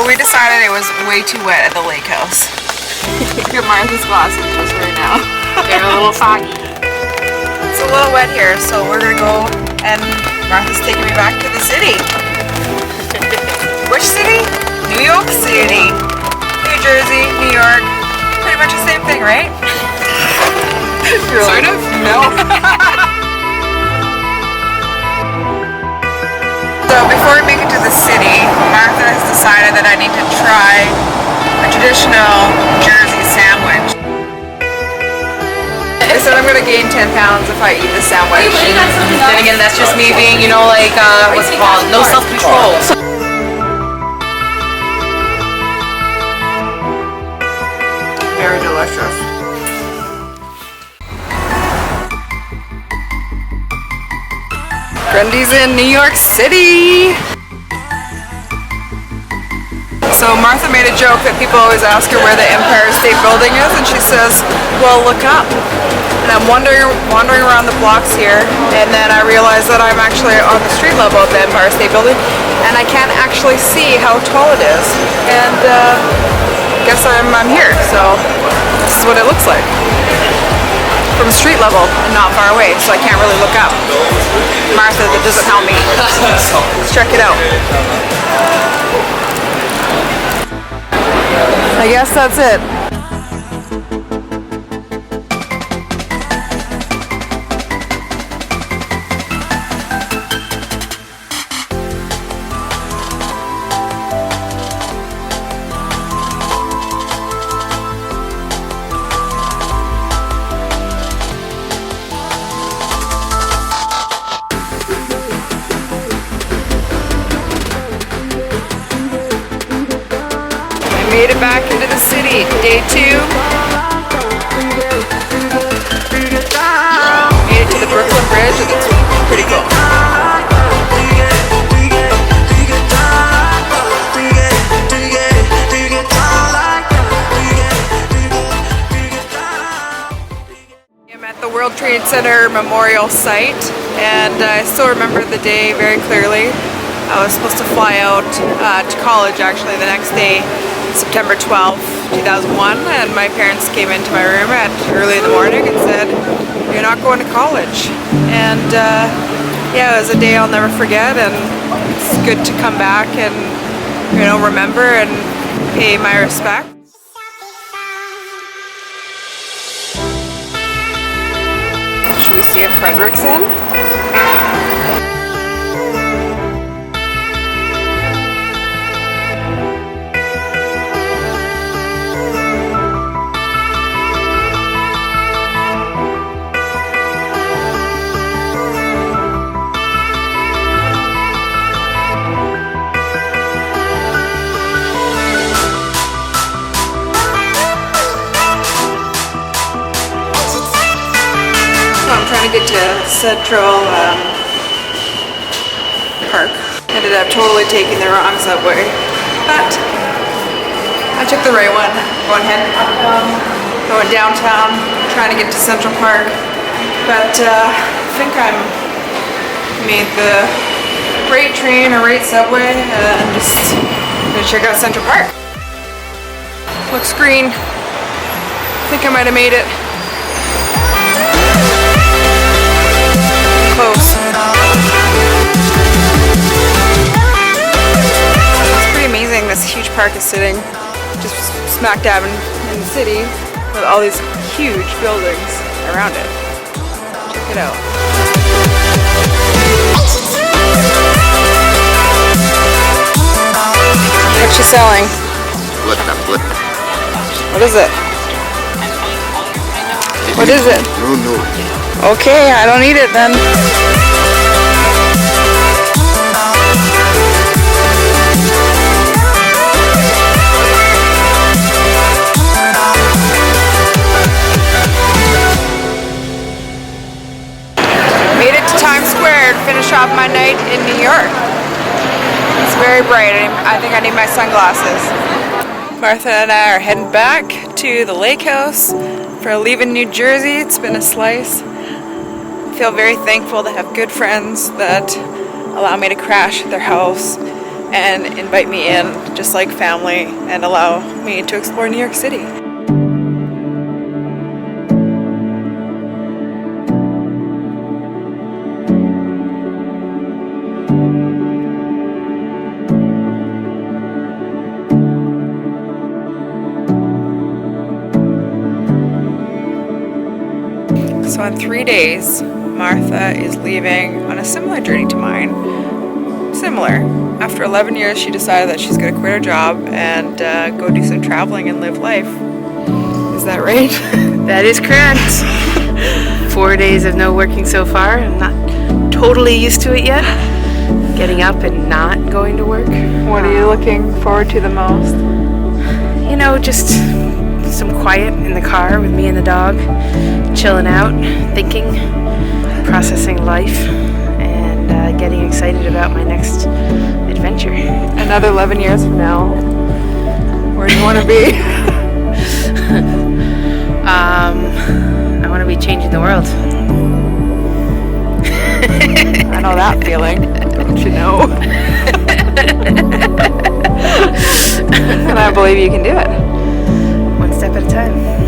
we decided it was way too wet at the lake house. Look at Martha's glasses just right now. They're a little foggy. It's a little wet here, so we're gonna go, and Martha's taking me back to the city. Which city? New York City. New Jersey, New York. Pretty much the same thing, right? Sort of? No. So before we make it to the city, Martha has decided that I need to try a traditional Jersey sandwich. I said I'm gonna gain 10 pounds if I eat this sandwich. Then again, that's just me being, you know, like, what's it called? No self-control. Very delicious. Grundy's in New York City. So Martha made a joke that people always ask her where the Empire State Building is, and she says, well, look up. And I'm wandering around the blocks here, and then I realize that I'm actually on the street level of the Empire State Building, and I can't actually see how tall it is. And I guess I'm here, so this is what it looks like. From street level and not far away, so I can't really look up. Martha, that doesn't help me. Let's check it out. I guess that's it. Made it back into the city, day 2. Made it to the Brooklyn Bridge, and it's pretty cool. I'm at the World Trade Center Memorial Site, and I still remember the day very clearly. I was supposed to fly out to college actually the next day, September 12th, 2001, and my parents came into my room early in the morning and said, you're not going to college. And yeah, it was a day I'll never forget, and it's good to come back and, you know, remember and pay my respect. Should we see if Frederick's in? Trying to get to Central Park. Ended up totally taking the wrong subway, but I took the right one. Going downtown, trying to get to Central Park, but I think I made the right train or right subway, and just gonna check out Central Park. Looks green. I think I might have made it. Close. It's pretty amazing. This huge park is sitting just smack dab in the city with all these huge buildings around it. Check it out. What's she selling? What is it? What is it? No. Okay, I don't eat it then. Made it to Times Square to finish off my night in New York. It's very bright. I think I need my sunglasses. Martha and I are heading back to the lake house for leaving New Jersey. It's been a slice. I feel very thankful to have good friends that allow me to crash at their house and invite me in just like family and allow me to explore New York City. So in 3 days, Martha is leaving on a similar journey to mine. Similar. After 11 years, she decided that she's going to quit her job and go do some traveling and live life. Is that right? That is correct. 4 days of no working so far. I'm not totally used to it yet. Getting up and not going to work. What are you looking forward to the most? You know, just some quiet in the car with me and the dog, chilling out, thinking, processing life, and getting excited about my next adventure. Another 11 years from now, where do you want to be? I want to be changing the world. I know that feeling, don't you know? And I believe you can do it. One step at a time.